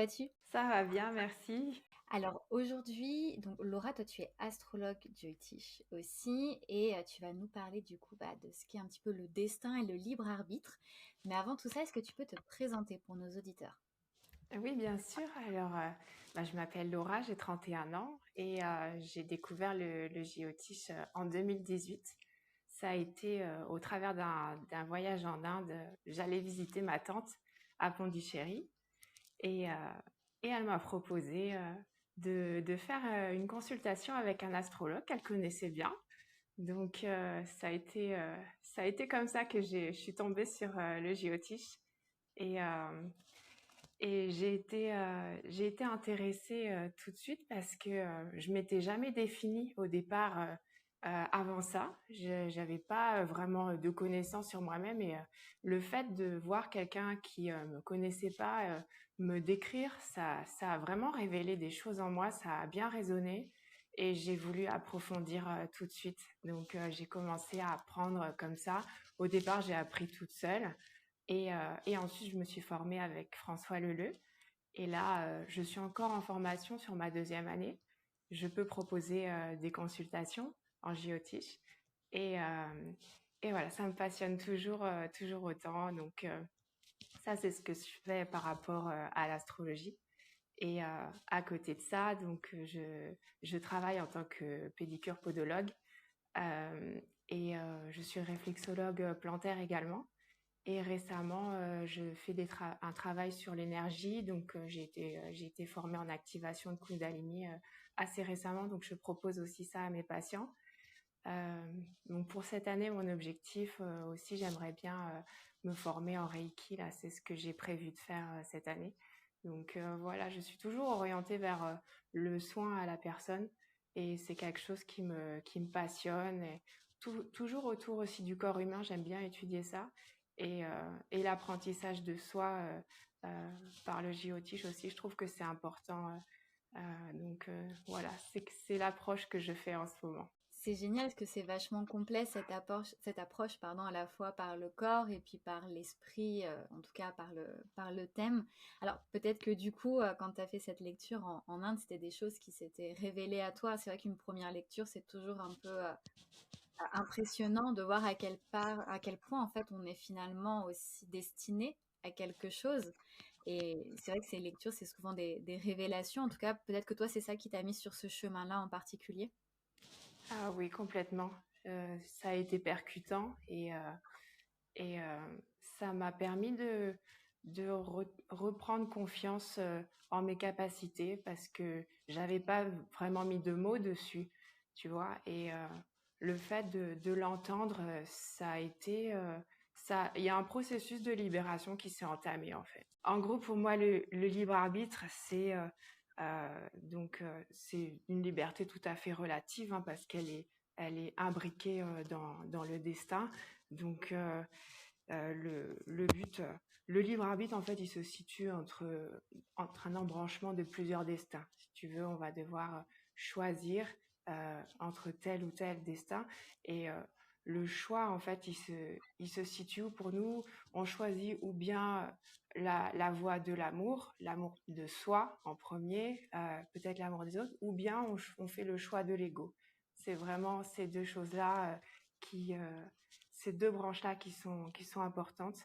vas-tu? Ça va bien, merci. Alors aujourd'hui, donc Laura, toi tu es astrologue Jyotish aussi et tu vas nous parler du coup de ce qui est un petit peu le destin et le libre arbitre. Mais avant tout ça, est-ce que tu peux te présenter pour nos auditeurs? Oui, bien sûr. Alors, je m'appelle Laura, j'ai 31 ans et j'ai découvert le JOTISH en 2018. Ça a été au travers d'un voyage en Inde. J'allais visiter ma tante à Pondichéry et, euh, et elle m'a proposé de faire une consultation avec un astrologue qu'elle connaissait bien. Donc, ça a été comme ça que je suis tombée sur le JOTISH. Et, j'ai été intéressée tout de suite parce que je m'étais jamais définie au départ avant ça. J'avais pas vraiment de connaissances sur moi-même et le fait de voir quelqu'un qui me connaissait pas me décrire, ça a vraiment révélé des choses en moi, ça a bien résonné et j'ai voulu approfondir tout de suite. Donc j'ai commencé à apprendre comme ça. Au départ, j'ai appris toute seule. Et ensuite, je me suis formée avec François Leleu. Et là, je suis encore en formation sur ma deuxième année. Je peux proposer des consultations en JOTISH. Et, euh, et voilà, ça me passionne toujours, toujours autant. Donc, ça, c'est ce que je fais par rapport à l'astrologie. Et à côté de ça, je travaille en tant que pédicure podologue. Euh, je suis réflexologue plantaire également. Et récemment, je fais un travail sur l'énergie. Donc, j'ai été formée en activation de Kundalini assez récemment. Donc, je propose aussi ça à mes patients. Donc, pour cette année, mon objectif aussi, j'aimerais bien me former en Reiki. Là, c'est ce que j'ai prévu de faire cette année. Donc, voilà, je suis toujours orientée vers le soin à la personne. Et c'est quelque chose qui me passionne. Et toujours autour aussi du corps humain, j'aime bien étudier ça et l'apprentissage de soi par le JOTISH aussi, je trouve que c'est important. Voilà, c'est l'approche que je fais en ce moment. C'est génial parce que c'est vachement complet cette approche pardon, à la fois par le corps et puis par l'esprit, en tout cas par le thème. Alors peut-être que du coup, quand tu as fait cette lecture en Inde, c'était des choses qui s'étaient révélées à toi. C'est vrai qu'une première lecture, c'est toujours un peu impressionnant de voir à quel point en fait on est finalement aussi destiné à quelque chose. Et c'est vrai que ces lectures, c'est souvent des révélations. En tout cas, peut-être que toi, c'est ça qui t'a mis sur ce chemin-là en particulier. Ah oui, complètement. Ça a été percutant et ça m'a permis de reprendre confiance en mes capacités parce que j'avais pas vraiment mis de mots dessus, tu vois. Le fait de l'entendre, ça a été ça. Il y a un processus de libération qui s'est entamé en fait. En gros, pour moi, le libre arbitre, c'est une liberté tout à fait relative hein, parce elle est imbriquée dans le destin. Donc le but, le libre arbitre, en fait, il se situe entre un embranchement de plusieurs destins. Si tu veux, on va devoir choisir entre tel ou tel destin. Et le choix, en fait, il se situe où pour nous. On choisit ou bien la voie de l'amour de soi en premier, peut-être l'amour des autres, ou bien on fait le choix de l'ego. C'est vraiment ces deux choses-là qui, ces deux branches-là qui sont importantes.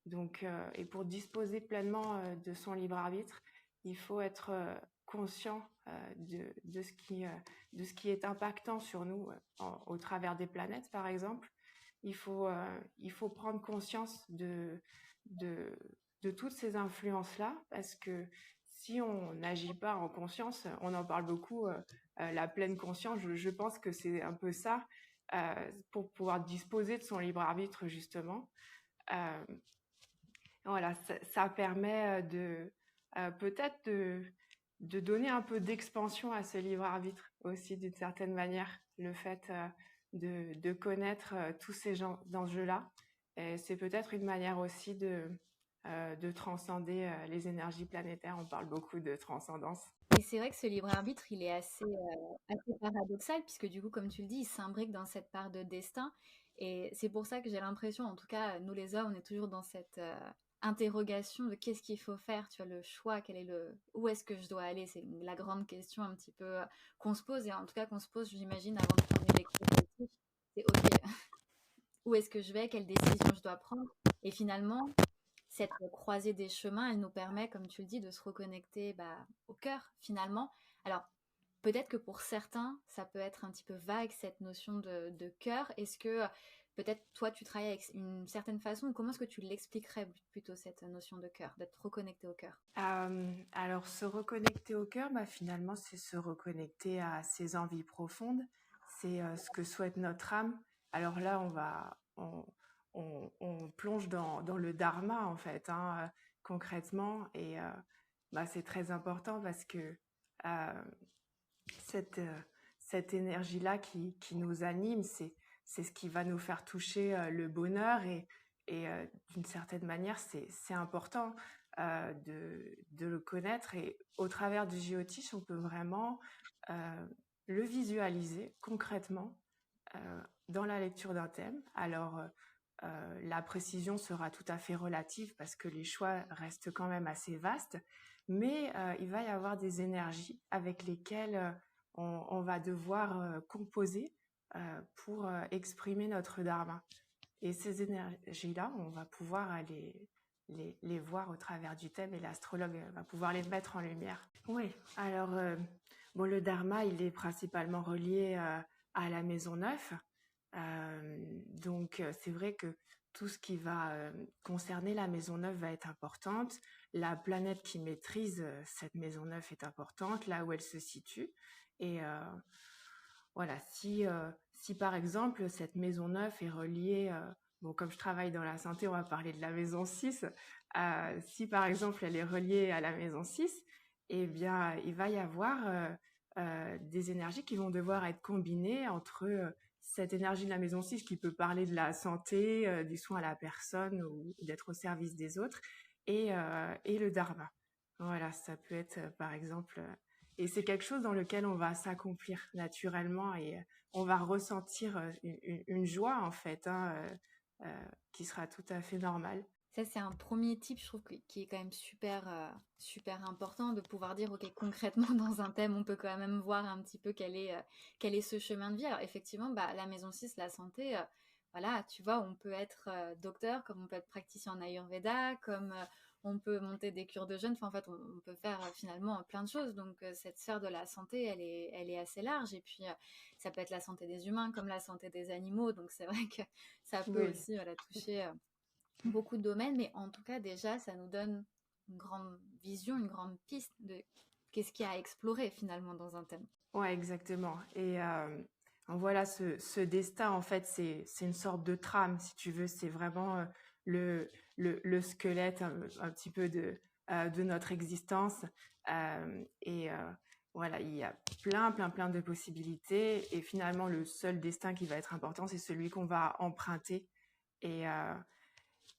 Donc, et pour disposer pleinement de son libre arbitre, il faut être conscient de ce qui est impactant sur nous au travers des planètes, par exemple. Il faut prendre conscience de, de toutes ces influences-là parce que si on n'agit pas en conscience, on en parle beaucoup, la pleine conscience, je pense que c'est un peu ça, pour pouvoir disposer de son libre arbitre justement. Euh, voilà, ça permet peut-être de donner un peu d'expansion à ce libre arbitre aussi d'une certaine manière. Le fait de connaître tous ces gens enjeux-là, c'est peut-être une manière aussi de transcender les énergies planétaires. On parle beaucoup de transcendance. Et c'est vrai que ce libre arbitre, il est assez paradoxal, puisque du coup, comme tu le dis, il s'imbrique dans cette part de destin. Et c'est pour ça que j'ai l'impression, en tout cas, nous les hommes, on est toujours dans interrogation de qu'est-ce qu'il faut faire, tu vois, le choix, où est-ce que je dois aller, c'est la grande question un petit peu qu'on se pose, et en tout cas qu'on se pose, j'imagine, avant de prendre une lecture critique, c'est ok, où est-ce que je vais, quelle décision je dois prendre, et finalement, cette croisée des chemins, elle nous permet, comme tu le dis, de se reconnecter au cœur, finalement. Alors, peut-être que pour certains, ça peut être un petit peu vague, cette notion de cœur. Est-ce que peut-être toi, tu travailles avec une certaine façon, ou comment est-ce que tu l'expliquerais plutôt, cette notion de cœur, d'être reconnecté au cœur? Alors, se reconnecter au cœur, finalement, c'est se reconnecter à ses envies profondes. C'est ce que souhaite notre âme. Alors là, on plonge dans le dharma, en fait, hein, concrètement. Et c'est très important parce que euh, cette, euh, cette énergie-là qui nous anime, c'est ce qui va nous faire toucher le bonheur. Et d'une certaine manière, c'est important de le connaître. Et au travers du géotiche, on peut vraiment le visualiser concrètement dans la lecture d'un thème. Alors, la précision sera tout à fait relative parce que les choix restent quand même assez vastes, mais il va y avoir des énergies avec lesquelles on va devoir composer pour exprimer notre dharma. Et ces énergies-là, on va pouvoir les voir au travers du thème, et l'astrologue va pouvoir les mettre en lumière. Oui, alors, le dharma, il est principalement relié à la maison 9. Donc, c'est vrai que tout ce qui va concerner la maison 9 va être importante. La planète qui maîtrise cette maison 9 est importante, là où elle se situe. Et voilà, si par exemple cette maison 9 est reliée, comme je travaille dans la santé, on va parler de la maison 6. Si par exemple elle est reliée à la maison 6, eh bien il va y avoir des énergies qui vont devoir être combinées entre cette énergie de la maison 6 qui peut parler de la santé, du soin à la personne ou d'être au service des autres, et le dharma. Voilà, ça peut être par exemple et c'est quelque chose dans lequel on va s'accomplir naturellement, et on va ressentir une joie, en fait, hein, qui sera tout à fait normale. Ça, c'est un premier type, je trouve, qui est quand même super, super important de pouvoir dire, ok, concrètement, dans un thème, on peut quand même voir un petit peu quel est ce chemin de vie. Alors, effectivement, la maison 6, la santé, voilà, tu vois, on peut être docteur, comme on peut être praticien en Ayurveda, comme on peut monter des cures de jeûne. Enfin, en fait, on peut faire finalement plein de choses. Donc, cette sphère de la santé, elle est assez large. Et puis, ça peut être la santé des humains comme la santé des animaux. Donc, c'est vrai que ça peut Oui, aussi voilà, toucher beaucoup de domaines, mais en tout cas, déjà, ça nous donne une grande vision, une grande piste de qu'est-ce qu'il y a à explorer finalement dans un thème. ouais, exactement. Et voilà, ce destin, en fait, c'est une sorte de trame, si tu veux. C'est vraiment le squelette un petit peu de notre existence. Et voilà, il y a plein de possibilités. Et finalement, le seul destin qui va être important, c'est celui qu'on va emprunter. Et,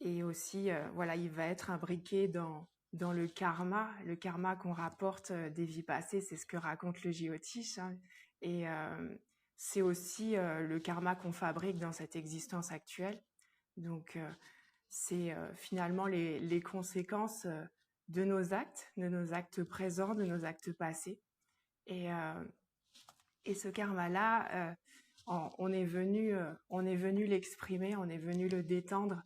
et aussi, voilà, il va être imbriqué dans le karma qu'on rapporte des vies passées. C'est ce que raconte le Jyotish, hein. Et c'est aussi le karma qu'on fabrique dans cette existence actuelle. Donc, c'est finalement les conséquences de nos actes présents, de nos actes passés. Et, euh, et ce karma-là, on est venu l'exprimer, on est venu le détendre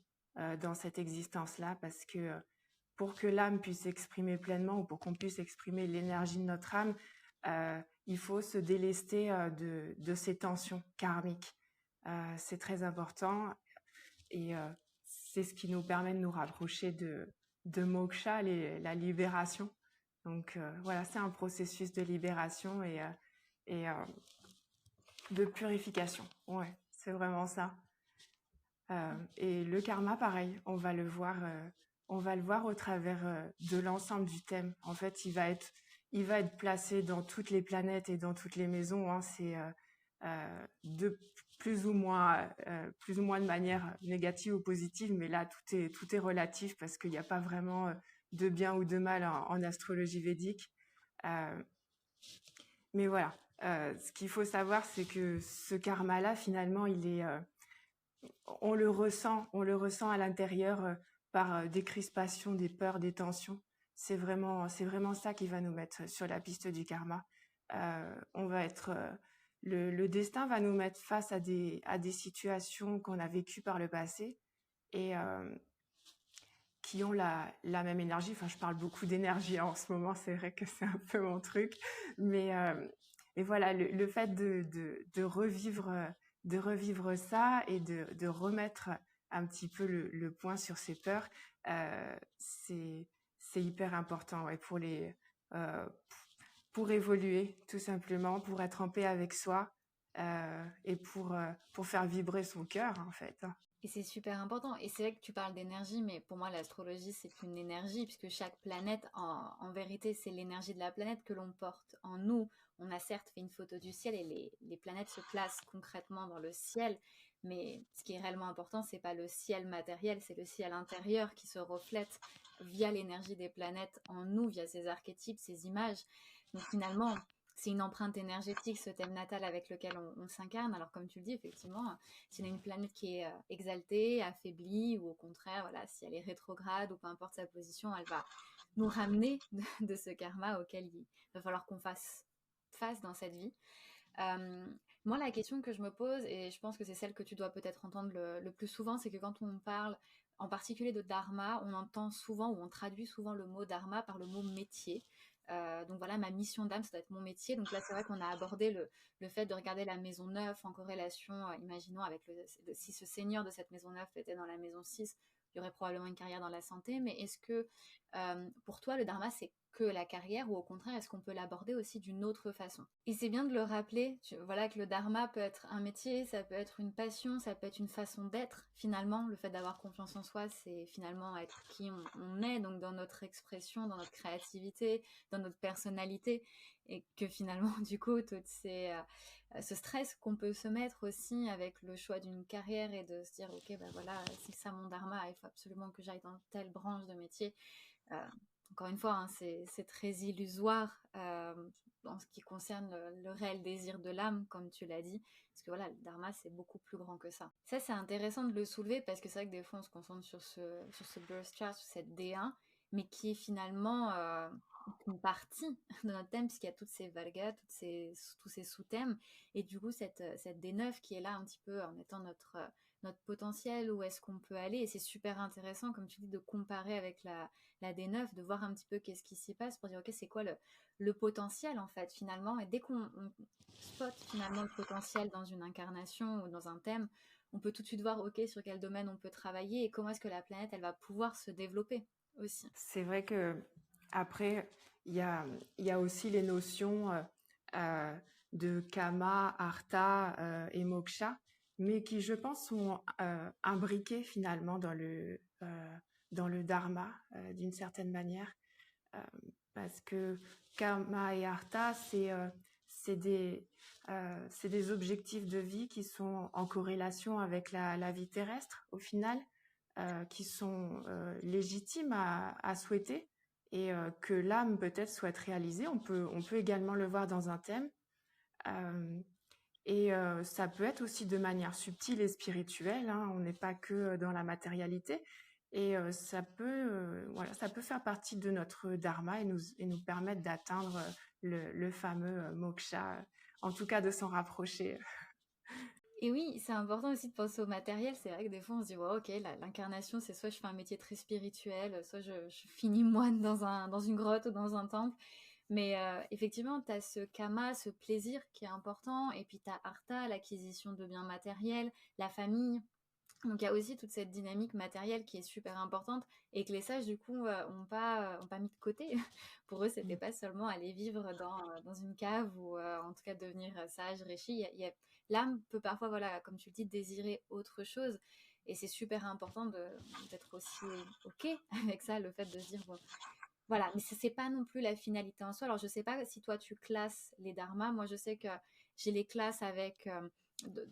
dans cette existence-là, parce que pour que l'âme puisse s'exprimer pleinement, ou pour qu'on puisse exprimer l'énergie de notre âme, il faut se délester de ces tensions karmiques. C'est très important, et c'est ce qui nous permet de nous rapprocher de moksha, la libération. Donc voilà, c'est un processus de libération et de purification. Ouais, c'est vraiment ça. Et le karma, pareil, on va le voir au travers de l'ensemble du thème. En fait, il va être placé dans toutes les planètes et dans toutes les maisons, hein. C'est de plus ou moins de manière négative ou positive, mais là, tout est relatif parce qu'il n'y a pas vraiment de bien ou de mal en astrologie védique. Euh, mais voilà, ce qu'il faut savoir, c'est que ce karma-là, finalement, on le ressent à l'intérieur par des crispations, des peurs, des tensions. C'est vraiment ça qui va nous mettre sur la piste du karma. On va être, le destin va nous mettre face à des situations qu'on a vécues par le passé et qui ont la même énergie. Enfin, je parle beaucoup d'énergie en ce moment, c'est vrai que c'est un peu mon truc. Mais voilà, le fait de revivre ça et de remettre un petit peu le point sur ses peurs, c'est hyper important, ouais, euh, pour évoluer, tout simplement, pour être en paix avec soi et pour faire vibrer son cœur, en fait. Et c'est super important. Et c'est vrai que tu parles d'énergie, mais pour moi, l'astrologie, c'est une énergie, puisque chaque planète, en vérité, c'est l'énergie de la planète que l'on porte en nous. On a certes fait une photo du ciel et les planètes se placent concrètement dans le ciel, mais ce qui est réellement important, c'est pas le ciel matériel, c'est le ciel intérieur qui se reflète via l'énergie des planètes en nous, via ces archétypes, ces images. Donc finalement, c'est une empreinte énergétique, ce thème natal avec lequel on s'incarne. Alors comme tu le dis, effectivement, s'il y a une planète qui est exaltée, affaiblie, ou au contraire, voilà, si elle est rétrograde ou peu importe sa position, elle va nous ramener de ce karma auquel il va falloir qu'on fasse face dans cette vie. Euh, Moi, la question que je me pose, et je pense que c'est celle que tu dois peut-être entendre le plus souvent, c'est que quand on parle en particulier de dharma, on entend souvent ou on traduit souvent le mot dharma par le mot métier. Donc voilà, ma mission d'âme, ça doit être mon métier. Donc là, c'est vrai qu'on a abordé le fait de regarder la maison 9 en corrélation, imaginons, avec si ce seigneur de cette maison 9 était dans la maison 6, il y aurait probablement une carrière dans la santé. Mais est-ce que pour toi, le dharma, c'est que la carrière, ou au contraire, est-ce qu'on peut l'aborder aussi d'une autre façon? Et c'est bien de le rappeler, voilà, que le dharma peut être un métier, ça peut être une passion, ça peut être une façon d'être. Finalement, le fait d'avoir confiance en soi, c'est finalement être qui on est, donc dans notre expression, dans notre créativité, dans notre personnalité, et que finalement, du coup, ce stress qu'on peut se mettre aussi avec le choix d'une carrière et de se dire, ok, ben voilà, c'est ça mon dharma, il faut absolument que j'aille dans telle branche de métier. Euh, Encore une fois, hein, c'est très illusoire en ce qui concerne le réel désir de l'âme, comme tu l'as dit, parce que voilà, le dharma, c'est beaucoup plus grand que ça. Ça, c'est intéressant de le soulever, parce que c'est vrai que des fois, on se concentre sur ce birth chart, sur cette D1, mais qui est finalement une partie de notre thème, puisqu'il y a toutes ces vargas, tous ces sous-thèmes, et du coup, cette D9 qui est là un petit peu en étant notre potentiel, où est-ce qu'on peut aller, et c'est super intéressant, comme tu dis, de comparer avec la D9, de voir un petit peu qu'est-ce qui s'y passe pour dire, ok, c'est quoi le potentiel, en fait, finalement. Et dès qu'on spot finalement le potentiel dans une incarnation ou dans un thème, on peut tout de suite voir, ok, sur quel domaine on peut travailler et comment est-ce que la planète, elle va pouvoir se développer aussi. C'est vrai que après, il y a aussi les notions euh, de kama, artha et moksha, mais qui, je pense, sont imbriquées finalement dans le dharma d'une certaine manière. Euh, Parce que kama et artha, c'est des objectifs de vie qui sont en corrélation avec la vie terrestre au final, qui sont légitimes à souhaiter et que l'âme peut-être souhaite réaliser. On peut également le voir dans un thème. Euh, Ça peut être aussi de manière subtile et spirituelle, hein. On n'est pas que dans la matérialité. Et voilà, ça peut faire partie de notre dharma et nous permettre d'atteindre le fameux moksha, en tout cas de s'en rapprocher. Et oui, c'est important aussi de penser au matériel. C'est vrai que des fois, on se dit, ouais, ok, l'incarnation, c'est soit je fais un métier très spirituel, soit je finis moine dans une grotte ou dans un temple. Mais effectivement, tu as ce kama, ce plaisir qui est important, et puis tu as artha, l'acquisition de biens matériels, la famille. Donc il y a aussi toute cette dynamique matérielle qui est super importante et que les sages du coup ont pas mis de côté. Pour eux, c'était pas seulement aller vivre dans une cave ou en tout cas devenir sage, rishi. L'âme peut parfois, voilà, comme tu le dis, désirer autre chose. Et c'est super important d'être aussi OK avec ça, le fait de se dire, bon, voilà, mais c'est pas non plus la finalité en soi. Alors, je sais pas si toi tu classes les dharmas. Moi, je sais que j'ai les classes avec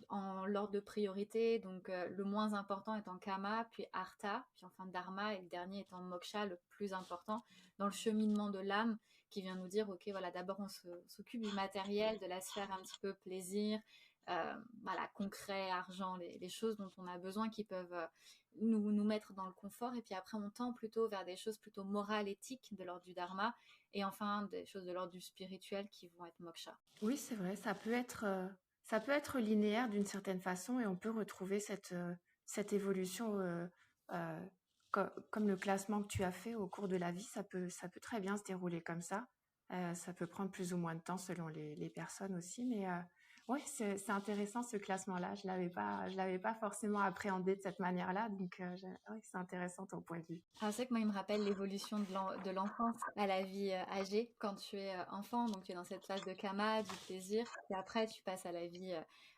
en l'ordre de priorité. Donc, le moins important étant kama, puis artha, puis enfin dharma, et le dernier étant moksha, le plus important dans le cheminement de l'âme, qui vient nous dire, ok, voilà, d'abord on s'occupe du matériel, de la sphère un petit peu plaisir, voilà, concret, argent, les choses dont on a besoin qui peuvent nous mettre dans le confort. Et puis après, on tend plutôt vers des choses plutôt morales, éthiques, de l'ordre du dharma. Et enfin, des choses de l'ordre du spirituel qui vont être moksha. Oui, c'est vrai, ça peut être linéaire d'une certaine façon et on peut retrouver cette évolution comme le classement que tu as fait au cours de la vie, ça peut très bien se dérouler comme ça. Ça peut prendre plus ou moins de temps selon les personnes aussi, mais ouais, c'est intéressant ce classement-là. Je l'avais pas forcément appréhendé de cette manière-là, donc ouais, c'est intéressant ton point de vue. Alors c'est vrai que moi, il me rappelle l'évolution de l'enfance à la vie âgée quand tu es enfant, donc tu es dans cette phase de kama, du plaisir, et après tu passes à la vie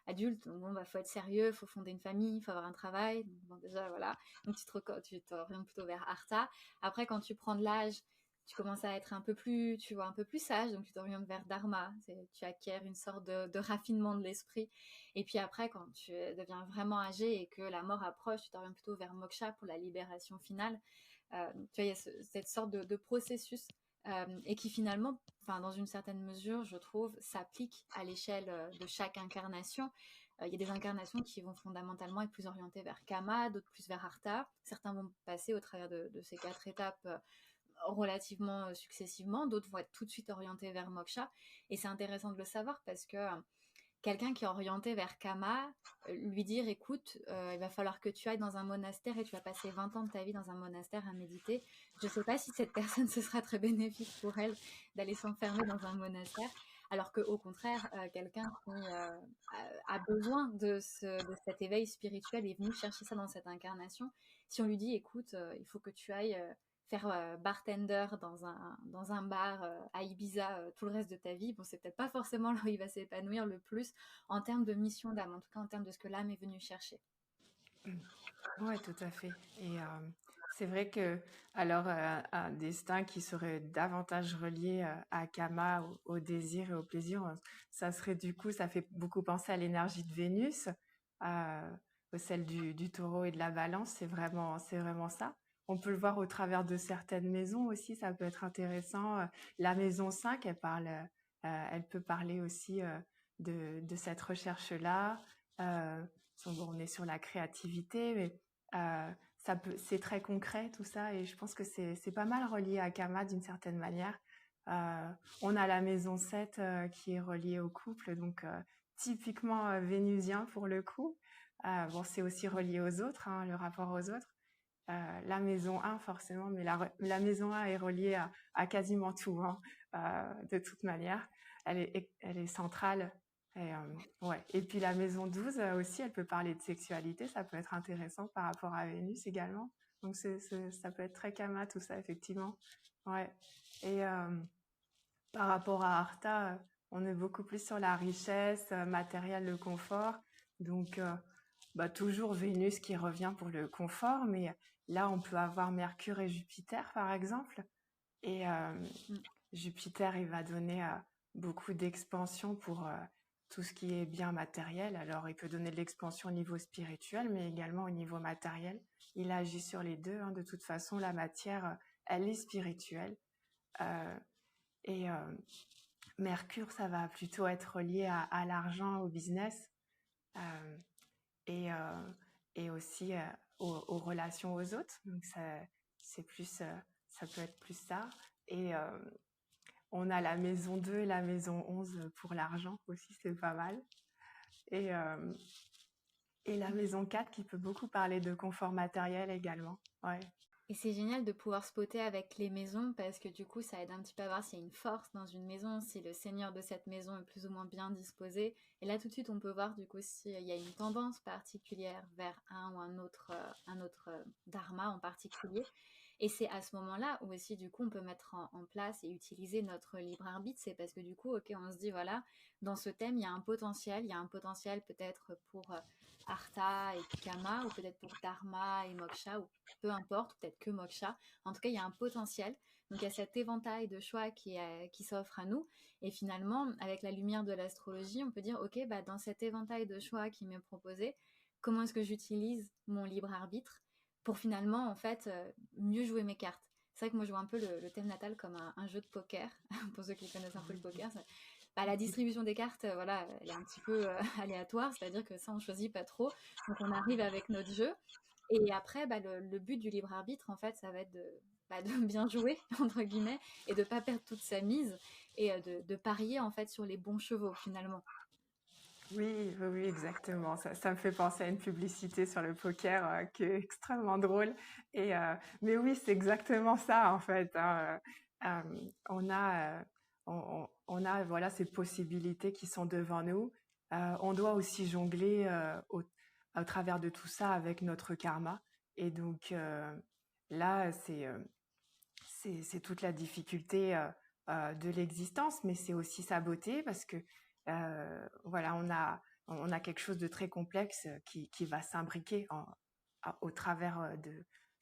adulte, donc bon, bah, faut être sérieux, faut fonder une famille, faut avoir un travail, donc, bon, déjà voilà, donc tu t'orientes plutôt vers artha. Après quand tu prends de l'âge, tu commences à être un peu plus, tu vois, un peu plus sage, donc tu t'orientes vers dharma, tu acquiers une sorte de raffinement de l'esprit, et puis après quand tu deviens vraiment âgé et que la mort approche, tu t'orientes plutôt vers moksha pour la libération finale. Tu vois, il y a cette sorte de processus et qui finalement, enfin, dans une certaine mesure, je trouve, s'applique à l'échelle de chaque incarnation. Il y a des incarnations qui vont fondamentalement être plus orientées vers Kama, d'autres plus vers Artha. Certains vont passer au travers de ces 4 étapes relativement successivement, d'autres vont être tout de suite orientés vers Moksha. Et c'est intéressant de le savoir parce que quelqu'un qui est orienté vers Kama, lui dire écoute, il va falloir que tu ailles dans un monastère et tu vas passer 20 ans de ta vie dans un monastère à méditer. Je ne sais pas si cette personne, ce sera très bénéfique pour elle d'aller s'enfermer dans un monastère. Alors qu'au contraire, quelqu'un qui a besoin de cet éveil spirituel est venu chercher ça dans cette incarnation. Si on lui dit, écoute, il faut que tu ailles faire bartender dans un bar à Ibiza tout le reste de ta vie, bon, c'est peut-être pas forcément là où il va s'épanouir le plus en termes de mission d'âme, en tout cas en termes de ce que l'âme est venue chercher. Ouais, tout à fait. Et c'est vrai que alors un destin qui serait davantage relié à Kama, au désir et au plaisir, ça serait du coup, ça fait beaucoup penser à l'énergie de Vénus, euh, celle du Taureau et de la Balance. C'est vraiment ça. On peut le voir au travers de certaines maisons aussi. Ça peut être intéressant. La maison 5, elle peut parler aussi de cette recherche-là. Bon, on est sur la créativité, mais c'est très concret tout ça et je pense que c'est pas mal relié à Kama d'une certaine manière. On a la maison 7 qui est reliée au couple, donc typiquement vénusien pour le coup. Bon, c'est aussi relié aux autres, hein, le rapport aux autres. La maison 1 forcément, mais la maison 1 est reliée à quasiment tout, hein, de toute manière. Elle est centrale. Et, ouais. Et puis la maison 12 aussi, elle peut parler de sexualité, ça peut être intéressant par rapport à Vénus également. Donc ça peut être très kama tout ça, effectivement. Ouais. Et par rapport à Artha, on est beaucoup plus sur la richesse matérielle, le confort. Donc, bah, toujours Vénus qui revient pour le confort, mais là, on peut avoir Mercure et Jupiter, par exemple. Et Mm. Jupiter, il va donner beaucoup d'expansion pour tout ce qui est bien matériel. Alors, il peut donner de l'expansion au niveau spirituel, mais également au niveau matériel. Il agit sur les deux, hein. De toute façon, la matière, elle est spirituelle. Euh, et Mercure, ça va plutôt être lié à l'argent, au business euh, et, euh, et aussi aux relations aux autres. Donc c'est plus, ça peut être plus ça. Et on a la maison 2 et la maison 11 pour l'argent aussi, c'est pas mal. Et, euh, et la maison 4 qui peut beaucoup parler de confort matériel également. Ouais. Et c'est génial de pouvoir spotter avec les maisons parce que du coup, ça aide un petit peu à voir s'il y a une force dans une maison, si le seigneur de cette maison est plus ou moins bien disposé. Et là, tout de suite, on peut voir du coup s'il y a une tendance particulière vers un ou un autre dharma en particulier. Et c'est à ce moment-là où aussi, du coup, on peut mettre en place et utiliser notre libre arbitre. C'est parce que du coup, ok, on se dit, voilà, dans ce thème, il y a un potentiel peut-être pour Artha et Kama, ou peut-être pour Dharma et Moksha, ou peu importe, peut-être que Moksha. En tout cas, il y a un potentiel. Donc, il y a cet éventail de choix qui s'offre à nous. Et finalement, avec la lumière de l'astrologie, on peut dire, OK, bah, dans cet éventail de choix qui m'est proposé, comment est-ce que j'utilise mon libre arbitre pour finalement, en fait, mieux jouer mes cartes. C'est vrai que moi, je vois un peu le thème natal comme un jeu de poker. Pour ceux qui connaissent un peu le poker, bah, la distribution des cartes, voilà, elle est un petit peu aléatoire, c'est-à-dire que ça, on choisit pas trop. Donc, on arrive avec notre jeu. Et après, bah, le but du libre arbitre, en fait, ça va être bah, de bien jouer, entre guillemets, et de pas perdre toute sa mise, et de parier, en fait, sur les bons chevaux, finalement. Oui, oui, oui, exactement. Ça me fait penser à une publicité sur le poker qui est extrêmement drôle. Mais oui, c'est exactement ça en fait, hein. On a, on a voilà ces possibilités qui sont devant nous. On doit aussi jongler au travers de tout ça avec notre karma. Et donc là, c'est toute la difficulté de l'existence, mais c'est aussi sa beauté parce que voilà, on a quelque chose de très complexe qui va s'imbriquer au travers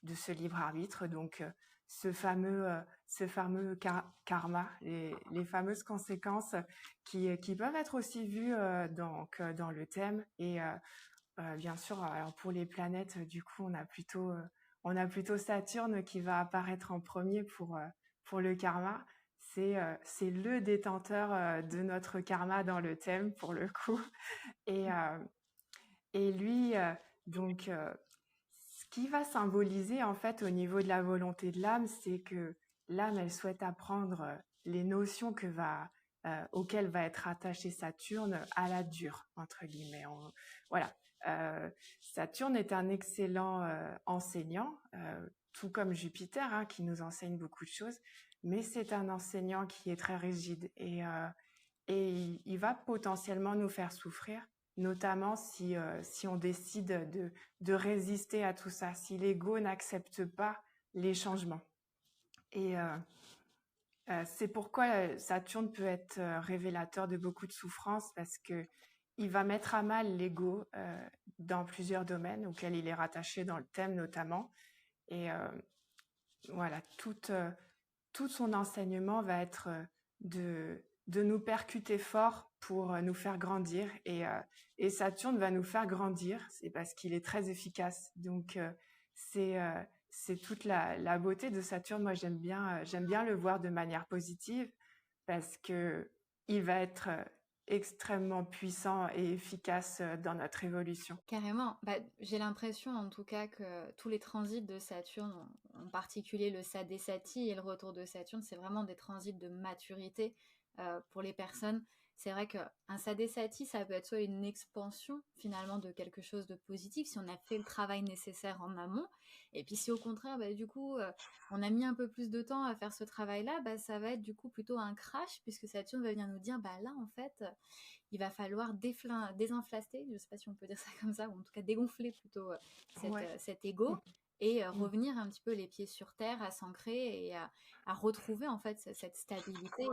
de ce libre arbitre. Donc, ce fameux karma, les fameuses conséquences qui peuvent être aussi vues dans le thème. Bien sûr, alors pour les planètes, du coup, on a plutôt Saturne qui va apparaître en premier pour le karma. C'est le détenteur de notre karma dans le thème pour le coup. Et, euh, et lui, donc, ce qui va symboliser en fait au niveau de la volonté de l'âme, c'est que l'âme, elle souhaite apprendre les notions auxquelles va être attaché Saturne à la dure, entre guillemets. Voilà. Euh, Saturne est un excellent enseignant, tout comme Jupiter, hein, qui nous enseigne beaucoup de choses, mais c'est un enseignant qui est très rigide et il va potentiellement nous faire souffrir, notamment si on décide de résister à tout ça, si l'ego n'accepte pas les changements. Et c'est pourquoi Saturne peut être révélateur de beaucoup de souffrances parce que il va mettre à mal l'ego dans plusieurs domaines auxquels il est rattaché dans le thème notamment. Et voilà, tout son enseignement va être de nous percuter fort pour nous faire grandir. Et Saturne va nous faire grandir, c'est parce qu'il est très efficace. Donc, c'est toute la beauté de Saturne. Moi, j'aime bien le voir de manière positive parce que il va être extrêmement puissant et efficace dans notre évolution. Carrément. Bah, j'ai l'impression en tout cas que tous les transits de Saturne, en particulier le Sadesati et le retour de Saturne, c'est vraiment des transits de maturité pour les personnes. C'est vrai qu'un Sadesati, ça peut être soit une expansion finalement de quelque chose de positif si on a fait le travail nécessaire en amont. Et puis si au contraire, bah, du coup, on a mis un peu plus de temps à faire ce travail-là, bah, ça va être du coup plutôt un crash puisque Saturne va venir nous dire, bah là en fait, il va falloir désinflaster, je ne sais pas si on peut dire ça comme ça, ou en tout cas dégonfler plutôt Ouais. cet ego et Mm. revenir un petit peu les pieds sur terre, à s'ancrer et à retrouver en fait cette stabilité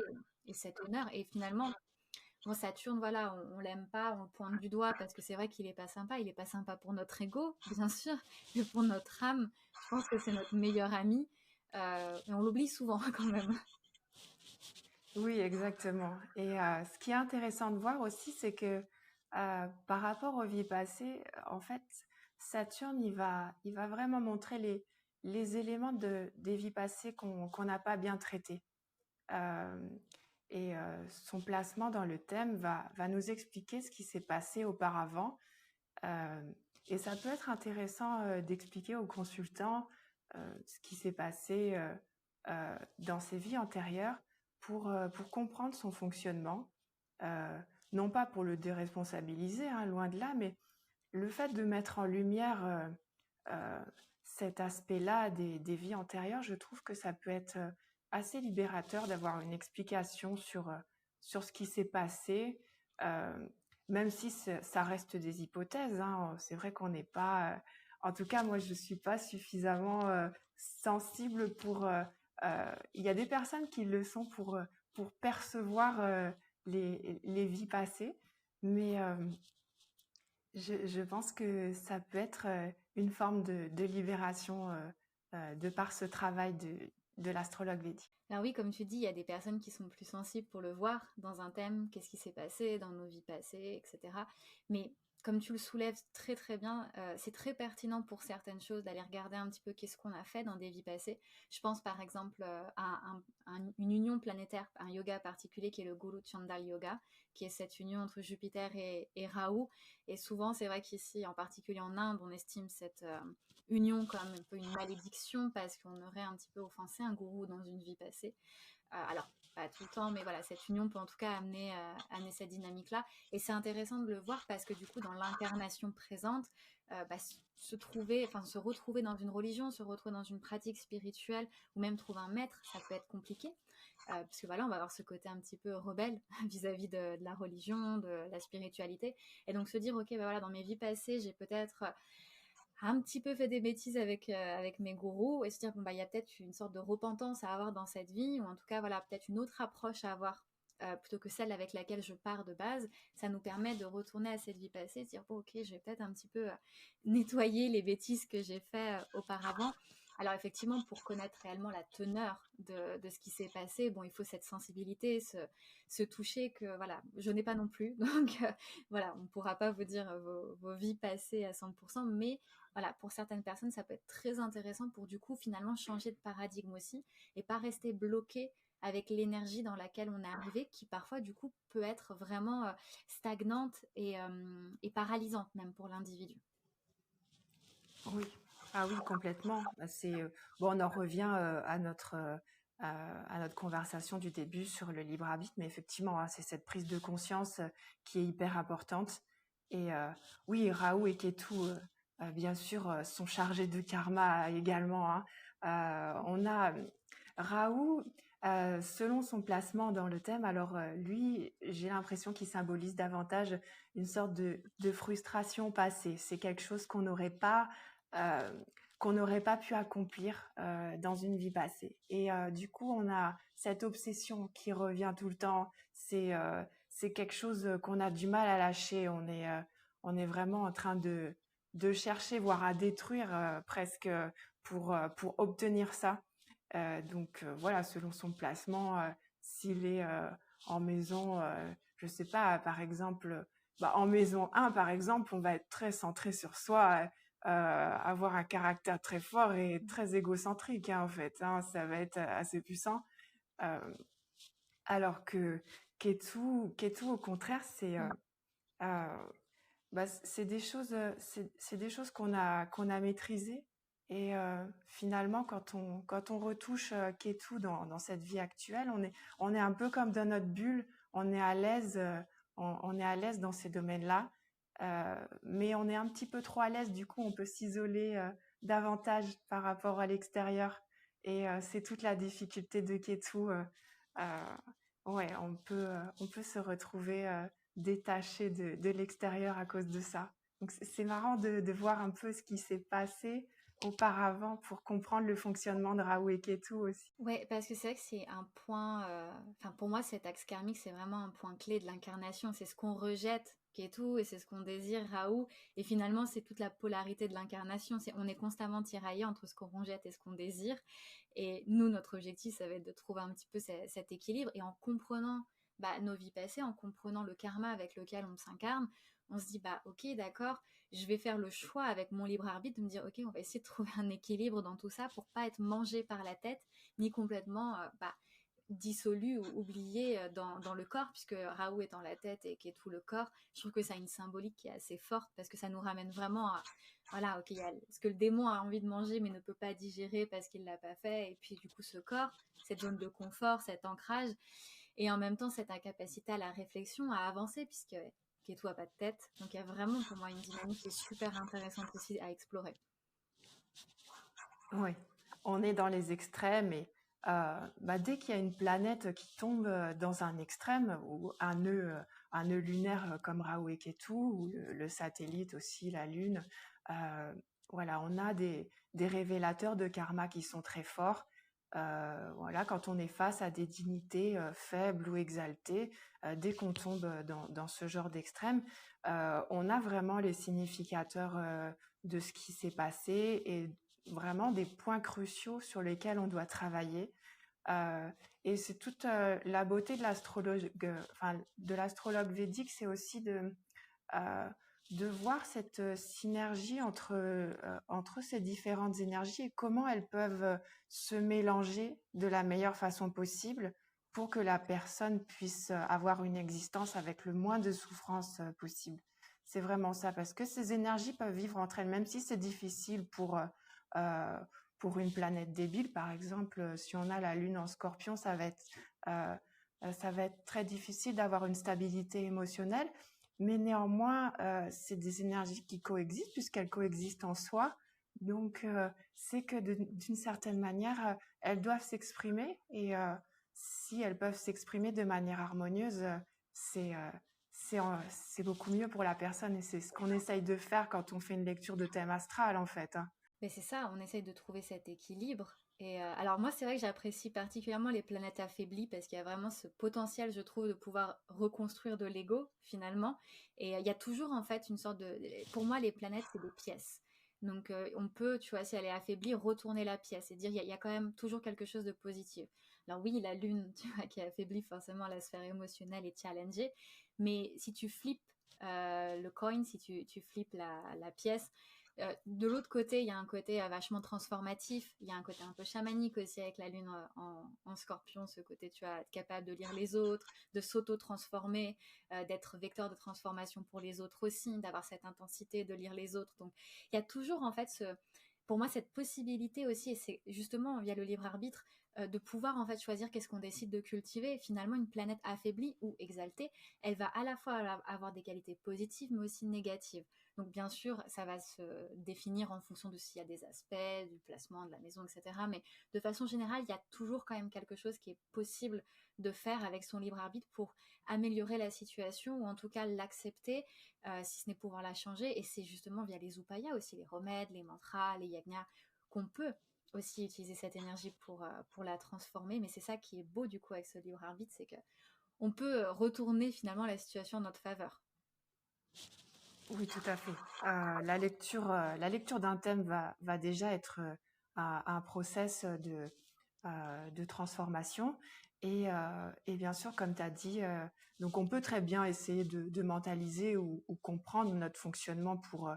et cet honneur. Et finalement, bon, Saturne, voilà, on l'aime pas, on le pointe du doigt parce que c'est vrai qu'il est pas sympa. Il est pas sympa pour notre ego, bien sûr, mais pour notre âme, je pense que c'est notre meilleur ami. Et on l'oublie souvent quand même. Oui, exactement. Et ce qui est intéressant de voir aussi, c'est que par rapport aux vies passées, en fait, Saturne, il va vraiment montrer les éléments des vies passées qu'on n'a pas bien traités. Euh, Son placement dans le thème va nous expliquer ce qui s'est passé auparavant. Euh, et ça peut être intéressant d'expliquer aux consultants ce qui s'est passé dans ses vies antérieures pour comprendre son fonctionnement. Euh, non pas pour le déresponsabiliser, hein, loin de là, mais le fait de mettre en lumière euh, cet aspect-là des vies antérieures, je trouve que ça peut être assez libérateur d'avoir une explication sur ce qui s'est passé, euh, même si ça reste des hypothèses. Hein. C'est vrai qu'on n'est pas... en tout cas, moi, je ne suis pas suffisamment sensible pour... il y a des personnes qui le sont pour percevoir les vies passées, mais je pense que ça peut être une forme de libération de par ce travail de l'astrologue védique. Alors oui, comme tu dis, il y a des personnes qui sont plus sensibles pour le voir dans un thème, qu'est-ce qui s'est passé dans nos vies passées, etc. Mais comme tu le soulèves très très bien, c'est très pertinent pour certaines choses d'aller regarder un petit peu qu'est-ce qu'on a fait dans des vies passées. Je pense par exemple une union planétaire, un yoga particulier qui est le Guru Chandal Yoga, qui est cette union entre Jupiter et Rahu. Et souvent, c'est vrai qu'ici, en particulier en Inde, on estime cette union comme un peu une malédiction parce qu'on aurait un petit peu offensé un gourou dans une vie passée. Alors, pas tout le temps, mais voilà, cette union peut en tout cas amener cette dynamique-là. Et c'est intéressant de le voir parce que du coup, dans l'incarnation présente, se retrouver dans une religion, se retrouver dans une pratique spirituelle ou même trouver un maître, ça peut être compliqué. Parce que voilà, on va avoir ce côté un petit peu rebelle vis-à-vis de la religion, de la spiritualité. Et donc se dire, ok, bah voilà, dans mes vies passées, j'ai peut-être un petit peu fait des bêtises avec mes gourous et se dire, bon, bah, il y a peut-être une sorte de repentance à avoir dans cette vie, ou en tout cas, voilà, peut-être une autre approche à avoir plutôt que celle avec laquelle je pars de base. Ça nous permet de retourner à cette vie passée, de dire, bon, ok, je vais peut-être un petit peu nettoyer les bêtises que j'ai fait auparavant. Alors effectivement, pour connaître réellement la teneur de ce qui s'est passé, bon, il faut cette sensibilité, se toucher que voilà, je n'ai pas non plus. Donc voilà, on ne pourra pas vous dire vos vies passées à 100%, mais voilà, pour certaines personnes, ça peut être très intéressant pour du coup finalement changer de paradigme aussi et pas rester bloqué avec l'énergie dans laquelle on est arrivé, qui parfois du coup peut être vraiment stagnante et paralysante même pour l'individu. Oui. Ah oui, complètement. Bon, on en revient à notre conversation du début sur le libre arbitre, mais effectivement, hein, c'est cette prise de conscience qui est hyper importante. Et oui, Raoult et Ketu, bien sûr, sont chargés de karma également, hein. On a Raoult, selon son placement dans le thème, alors lui, j'ai l'impression qu'il symbolise davantage une sorte de frustration passée. C'est quelque chose euh, qu'on n'aurait pas pu accomplir dans une vie passée. Et du coup, on a cette obsession qui revient tout le temps. C'est quelque chose qu'on a du mal à lâcher. On est vraiment en train de chercher, voire à détruire presque pour obtenir ça. Donc voilà, selon son placement, s'il est en maison, je sais pas, par exemple, bah, en maison 1, par exemple, on va être très centré sur soi, avoir un caractère très fort et très égocentrique, hein, en fait, hein, ça va être assez puissant. Euh, alors que Ketu, au contraire, Mm. euh, c'est des choses, c'est des choses qu'on a maîtrisées. Et finalement, quand on retouche Ketu dans cette vie actuelle, on est un peu comme dans notre bulle, on est à l'aise, on est à l'aise dans ces domaines-là. Mais on est un petit peu trop à l'aise, du coup, on peut s'isoler davantage par rapport à l'extérieur. Et c'est toute la difficulté de Ketu. Euh, ouais, on peut se retrouver détaché de l'extérieur à cause de ça. Donc c'est marrant de voir un peu ce qui s'est passé auparavant pour comprendre le fonctionnement de Raoult et Ketu aussi. Ouais, parce que c'est vrai que c'est un point, enfin pour moi cet axe karmique c'est vraiment un point clé de l'incarnation, c'est ce qu'on rejette qui est tout et c'est ce qu'on désire Raoult et finalement c'est toute la polarité de l'incarnation, on est constamment tiraillé entre ce qu'on rejette et ce qu'on désire et nous notre objectif ça va être de trouver un petit peu cet équilibre et en comprenant nos vies passées, en comprenant le karma avec lequel on s'incarne, on se dit bah ok d'accord, je vais faire le choix avec mon libre arbitre de me dire ok on va essayer de trouver un équilibre dans tout ça pour pas être mangé par la tête ni complètement dissolu ou oublié dans le corps, puisque Raoult est dans la tête et qui est tout le corps. Je trouve que ça a une symbolique qui est assez forte parce que ça nous ramène vraiment à, voilà, ok, il y a ce que le démon a envie de manger mais ne peut pas digérer parce qu'il l'a pas fait, et puis du coup ce corps, cette zone de confort, cet ancrage, et en même temps cette incapacité à la réflexion, à avancer, puisque Ketu a pas de tête. Donc il y a vraiment pour moi une dynamique qui est super intéressante aussi à explorer. Oui, on est dans les extrêmes et dès qu'il y a une planète qui tombe dans un extrême ou un nœud lunaire comme Raoult et Ketu ou le satellite aussi, la Lune, voilà, on a des révélateurs de karma qui sont très forts. Voilà, quand on est face à des dignités faibles ou exaltées, dès qu'on tombe dans ce genre d'extrême, on a vraiment les significateurs de ce qui s'est passé et vraiment des points cruciaux sur lesquels on doit travailler. Et c'est toute la beauté de l'astrologue, enfin, de l'astrologue védique, c'est aussi euh, de voir cette synergie entre ces différentes énergies et comment elles peuvent se mélanger de la meilleure façon possible pour que la personne puisse avoir une existence avec le moins de souffrance possible. C'est vraiment ça, parce que ces énergies peuvent vivre entre elles, même si c'est difficile euh, pour une planète débile. Par exemple, si on a la Lune en Scorpion, euh, ça va être très difficile d'avoir une stabilité émotionnelle. Mais néanmoins, c'est des énergies qui coexistent puisqu'elles coexistent en soi. Donc, c'est que d'une certaine manière, elles doivent s'exprimer et si elles peuvent s'exprimer de manière harmonieuse, c'est c'est beaucoup mieux pour la personne et c'est ce qu'on essaye de faire quand on fait une lecture de thème astral en fait, hein. Mais c'est ça, on essaye de trouver cet équilibre. Et alors moi, c'est vrai que j'apprécie particulièrement les planètes affaiblies parce qu'il y a vraiment ce potentiel, je trouve, de pouvoir reconstruire de l'ego finalement. Et il y a toujours en fait une sorte de... Pour moi, les planètes, c'est des pièces. Donc on peut, tu vois, si elle est affaiblie, retourner la pièce et dire il y a quand même toujours quelque chose de positif. Alors oui, la Lune, tu vois, qui affaiblit forcément la sphère émotionnelle et challengée. Mais si tu flippes le coin, si tu flippes la pièce, de l'autre côté, il y a un côté vachement transformatif, il y a un côté un peu chamanique aussi avec la lune en scorpion, ce côté, tu vois, être capable de lire les autres, de s'auto-transformer, d'être vecteur de transformation pour les autres aussi, d'avoir cette intensité de lire les autres. Donc, il y a toujours en fait pour moi cette possibilité aussi, et c'est justement via le libre arbitre, de pouvoir en fait choisir qu'est-ce qu'on décide de cultiver. Finalement, une planète affaiblie ou exaltée, elle va à la fois avoir des qualités positives mais aussi négatives. Donc bien sûr, ça va se définir en fonction de s'il y a des aspects, du placement de la maison, etc. Mais de façon générale, il y a toujours quand même quelque chose qui est possible de faire avec son libre arbitre pour améliorer la situation ou en tout cas l'accepter, si ce n'est pouvoir la changer. Et c'est justement via les upayas aussi, les remèdes, les mantras, les yagnas, qu'on peut aussi utiliser cette énergie pour la transformer. Mais c'est ça qui est beau du coup avec ce libre arbitre, c'est que on peut retourner finalement la situation en notre faveur. Oui, tout à fait. La lecture d'un thème va déjà être un process de transformation. Et bien sûr, comme tu as dit, donc on peut très bien essayer de mentaliser ou comprendre notre fonctionnement pour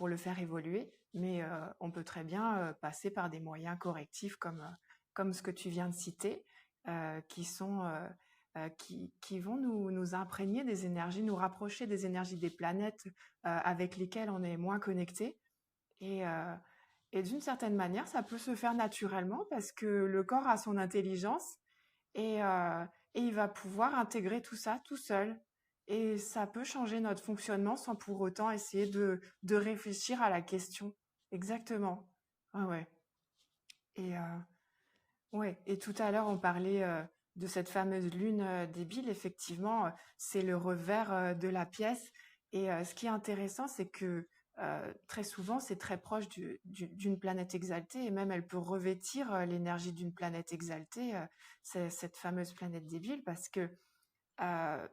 le faire évoluer, mais on peut très bien passer par des moyens correctifs comme ce que tu viens de citer, qui sont qui vont nous imprégner des énergies, nous rapprocher des énergies des planètes avec lesquelles on est moins connecté. Et, euh, et d'une certaine manière, ça peut se faire naturellement parce que le corps a son intelligence et il va pouvoir intégrer tout ça tout seul. Et ça peut changer notre fonctionnement sans pour autant essayer de réfléchir à la question. Exactement. Ouais, ouais. Et, ouais, et tout à l'heure, on parlait de cette fameuse lune débile. Effectivement, c'est le revers de la pièce. Et ce qui est intéressant, c'est que très souvent, c'est très proche d'une planète exaltée. Et même, elle peut revêtir l'énergie d'une planète exaltée, cette fameuse planète débile, parce que euh,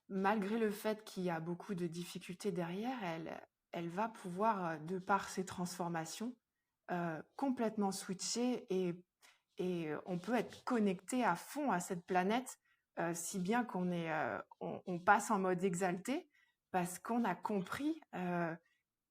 malgré le fait qu'il y a beaucoup de difficultés derrière, elle va pouvoir, de par ses transformations, complètement switcher et on peut être connecté à fond à cette planète, si bien on passe en mode exalté parce qu'on a compris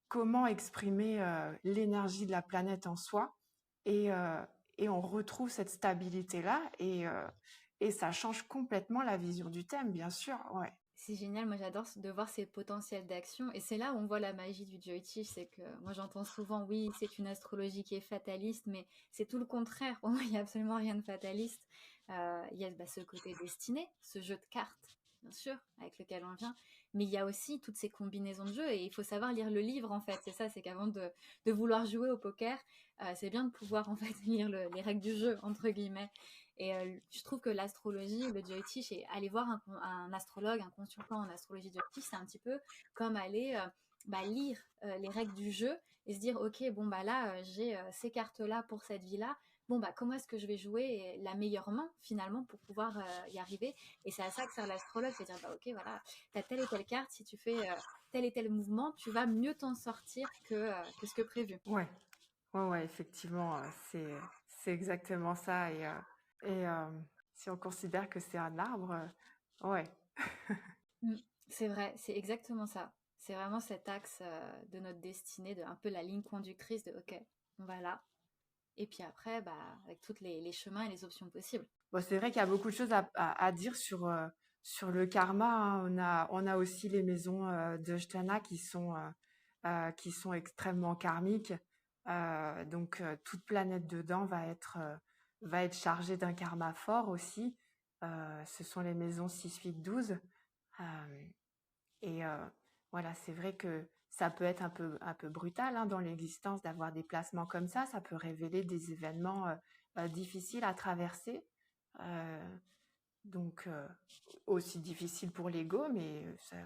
comment exprimer l'énergie de la planète en soi et, euh, et on retrouve cette stabilité-là et ça change complètement la vision du thème, bien sûr. Ouais. C'est génial, moi j'adore de voir ces potentiels d'action et c'est là où on voit la magie du Jyotish, c'est que moi j'entends souvent oui c'est une astrologie qui est fataliste mais c'est tout le contraire, pour moi il n'y a absolument rien de fataliste. Il y a ce côté destiné, ce jeu de cartes bien sûr avec lequel on vient, mais il y a aussi toutes ces combinaisons de jeux et il faut savoir lire le livre en fait, c'est ça, c'est qu'avant de vouloir jouer au poker, c'est bien de pouvoir en fait lire les règles du jeu entre guillemets. Et je trouve que l'astrologie, le Jyotish, et aller voir un astrologue, un consultant en astrologie Jyotish, c'est un petit peu comme aller lire les règles du jeu et se dire, ok, bon bah là, j'ai ces cartes-là pour cette vie-là. Bon bah comment est-ce que je vais jouer la meilleure main finalement pour pouvoir y arriver. Et c'est à ça que sert l'astrologue, c'est dire bah ok voilà, t'as telle et telle carte, si tu fais tel et tel mouvement, tu vas mieux t'en sortir que ce que prévu. Ouais, ouais, ouais, effectivement, c'est exactement ça. Et si on considère que c'est un arbre, ouais. Mm. C'est vrai, c'est exactement ça. C'est vraiment cet axe de notre destinée, de un peu la ligne conductrice de OK, on va là. Et puis après, bah, avec tous les chemins et les options possibles. Bon, c'est vrai qu'il y a beaucoup de choses à dire sur le karma, hein. On a aussi les maisons de Jtana qui sont extrêmement karmiques. Donc, toute planète dedans va être chargée d'un karma fort aussi. Ce sont les maisons 6, 8, 12. Euh, et voilà, c'est vrai que ça peut être un peu brutal hein, dans l'existence d'avoir des placements comme ça. Ça peut révéler des événements difficiles à traverser. Euh, donc, aussi difficile pour l'ego, mais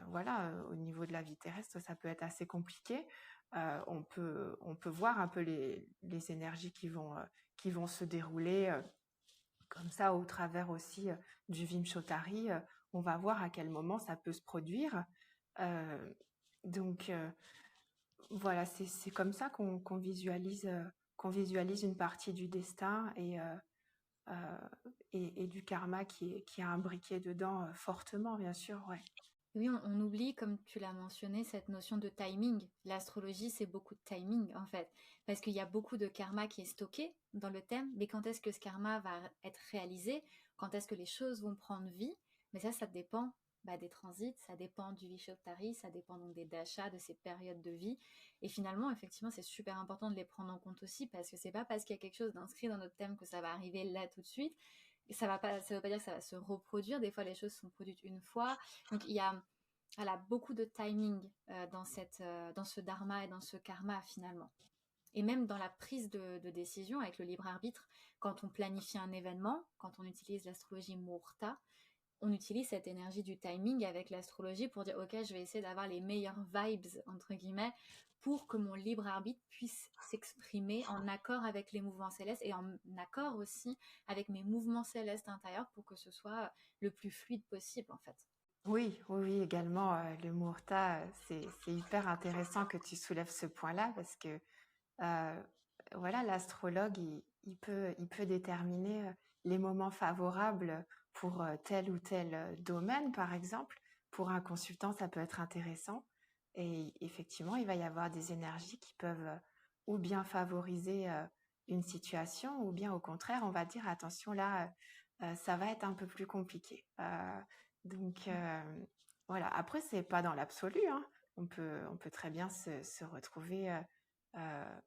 voilà, au niveau de la vie terrestre, ça peut être assez compliqué. On peut voir un peu les énergies qui vont se dérouler comme ça au travers aussi du Vimshotari. On va voir à quel moment ça peut se produire. Euh, donc, voilà, c'est comme ça qu'on visualise une partie du destin euh, et du karma qui est imbriqué dedans fortement, bien sûr, ouais. Oui, on oublie, comme tu l'as mentionné, cette notion de timing. L'astrologie, c'est beaucoup de timing, en fait. Parce qu'il y a beaucoup de karma qui est stocké dans le thème, mais quand est-ce que ce karma va être réalisé? Quand est-ce que les choses vont prendre vie? Mais ça dépend bah, des transits, ça dépend du Vishottari, ça dépend donc des dashas, de ces périodes de vie. Et finalement, effectivement, c'est super important de les prendre en compte aussi, parce que c'est pas parce qu'il y a quelque chose d'inscrit dans notre thème que ça va arriver là tout de suite. Et ça veut pas dire que ça va se reproduire. Des fois, les choses sont produites une fois. Donc, il y a voilà, beaucoup de timing dans ce dharma et dans ce karma finalement. Et même dans la prise de décision avec le libre arbitre, quand on planifie un événement, quand on utilise l'astrologie Muhurta, on utilise cette énergie du timing avec l'astrologie pour dire ok, je vais essayer d'avoir les meilleures vibes entre guillemets pour que mon libre arbitre puisse s'exprimer en accord avec les mouvements célestes et en accord aussi avec mes mouvements célestes intérieurs pour que ce soit le plus fluide possible en fait. Oui, oui, oui, également, le Muhurta, c'est hyper intéressant que tu soulèves ce point-là parce que euh, voilà, l'astrologue, il peut déterminer les moments favorables pour tel ou tel domaine, par exemple. Pour un consultant, ça peut être intéressant. Et effectivement, il va y avoir des énergies qui peuvent ou bien favoriser une situation, ou bien au contraire, on va dire, attention, là, ça va être un peu plus compliqué. Donc, voilà. Après, c'est pas dans l'absolu, hein. On peut très bien se retrouver euh,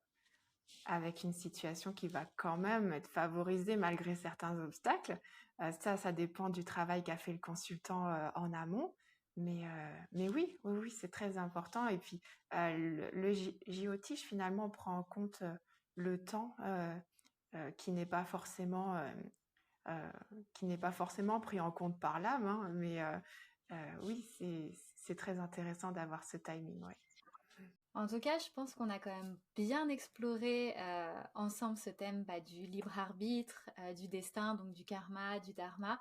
avec une situation qui va quand même être favorisée malgré certains obstacles. Ça dépend du travail qu'a fait le consultant en amont. Mais oui, oui, oui, c'est très important. Et puis, JOTISH, finalement, prend en compte le temps euh, qui n'est pas forcément pris en compte par l'âme. Hein, mais oui, c'est très intéressant d'avoir ce timing. Ouais. En tout cas, je pense qu'on a quand même bien exploré ensemble ce thème bah, du libre arbitre, du destin, donc du karma, du dharma.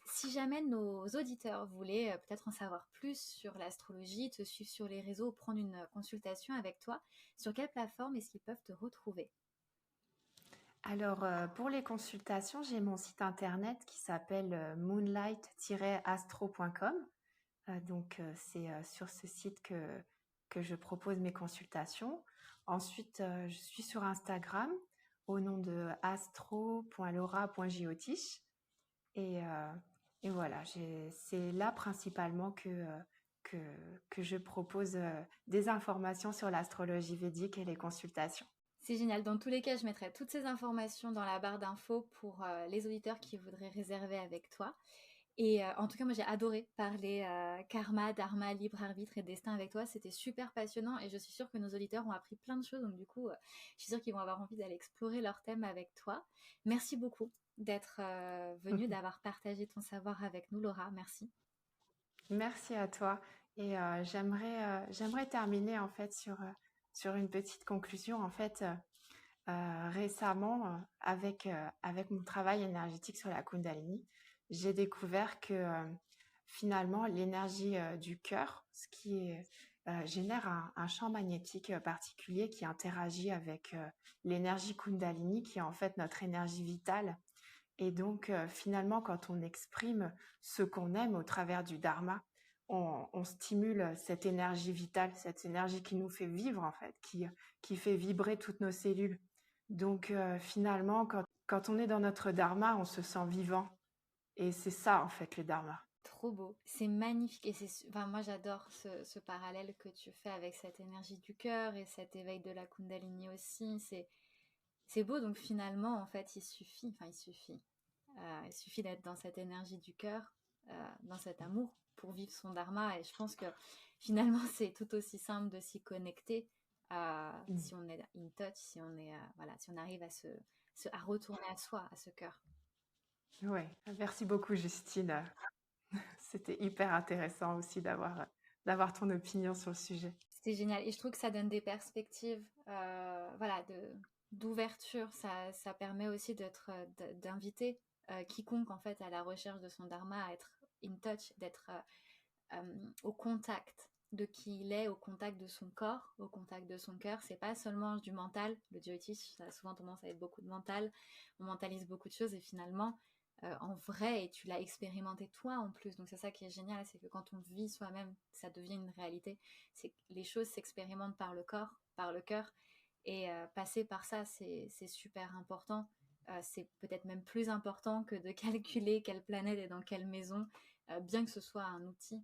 Si jamais nos auditeurs voulaient peut-être en savoir plus sur l'astrologie, te suivre sur les réseaux, prendre une consultation avec toi, sur quelle plateforme est-ce qu'ils peuvent te retrouver? Alors, pour les consultations, j'ai mon site internet qui s'appelle moonlight-astro.com. Donc, c'est sur ce site que je propose mes consultations. Ensuite, je suis sur Instagram au nom de astro.laura.jotiche. Et, et voilà, c'est là principalement que, que je propose des informations sur l'astrologie védique et les consultations. C'est génial. Dans tous les cas, je mettrai toutes ces informations dans la barre d'infos pour les auditeurs qui voudraient réserver avec toi. Et en tout cas, moi, j'ai adoré parler karma, dharma, libre arbitre et destin avec toi. C'était super passionnant et je suis sûre que nos auditeurs ont appris plein de choses. Donc, du coup, je suis sûre qu'ils vont avoir envie d'aller explorer leur thème avec toi. Merci beaucoup d'être venue, d'avoir partagé ton savoir avec nous, Laura. Merci. Merci à toi. Et j'aimerais terminer en fait sur une petite conclusion. En fait, récemment, avec mon travail énergétique sur la Kundalini, j'ai découvert que finalement l'énergie du cœur, génère un champ magnétique particulier qui interagit avec l'énergie Kundalini, qui est en fait notre énergie vitale. Et donc, finalement, quand on exprime ce qu'on aime au travers du dharma, on stimule cette énergie vitale, cette énergie qui nous fait vivre en fait, qui fait vibrer toutes nos cellules. Donc finalement, quand on est dans notre dharma, on se sent vivant. Et c'est ça en fait le dharma. Trop beau, c'est magnifique et enfin, moi j'adore ce parallèle que tu fais avec cette énergie du cœur et cet éveil de la Kundalini aussi. C'est beau, donc finalement en fait il suffit d'être dans cette énergie du cœur, dans cet amour pour vivre son dharma. Et je pense que finalement c'est tout aussi simple de s'y connecter si on est in touch, si on est voilà, si on arrive à retourner à soi, à ce cœur. Ouais, merci beaucoup Justine. C'était hyper intéressant aussi d'avoir ton opinion sur le sujet. C'est génial. Et je trouve que ça donne des perspectives, voilà, d'ouverture. Ça permet aussi d'inviter quiconque, en fait, à la recherche de son dharma à être in touch, d'être au contact de qui il est, au contact de son corps, au contact de son cœur. C'est pas seulement du mental. Le Jyotish, ça a souvent tendance à être beaucoup de mental. On mentalise beaucoup de choses et finalement, en vrai, et tu l'as expérimenté toi en plus. Donc c'est ça qui est génial, c'est que quand on vit soi-même, ça devient une réalité. C'est que les choses s'expérimentent par le corps, par le cœur. Et passer par ça, c'est super important. C'est peut-être même plus important que de calculer quelle planète est dans quelle maison, bien que ce soit un outil.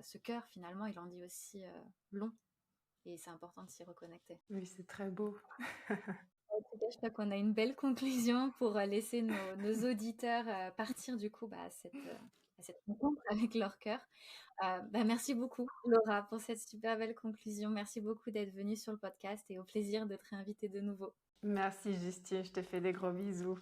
Ce cœur, finalement, il en dit aussi long. Et c'est important de s'y reconnecter. Oui, c'est très beau. En tout cas, je crois qu'on a une belle conclusion pour laisser nos auditeurs partir du coup à cette rencontre avec leur cœur. Merci beaucoup, Laura, pour cette super belle conclusion. Merci beaucoup d'être venue sur le podcast et au plaisir de te réinviter de nouveau. Merci Justine, je te fais des gros bisous.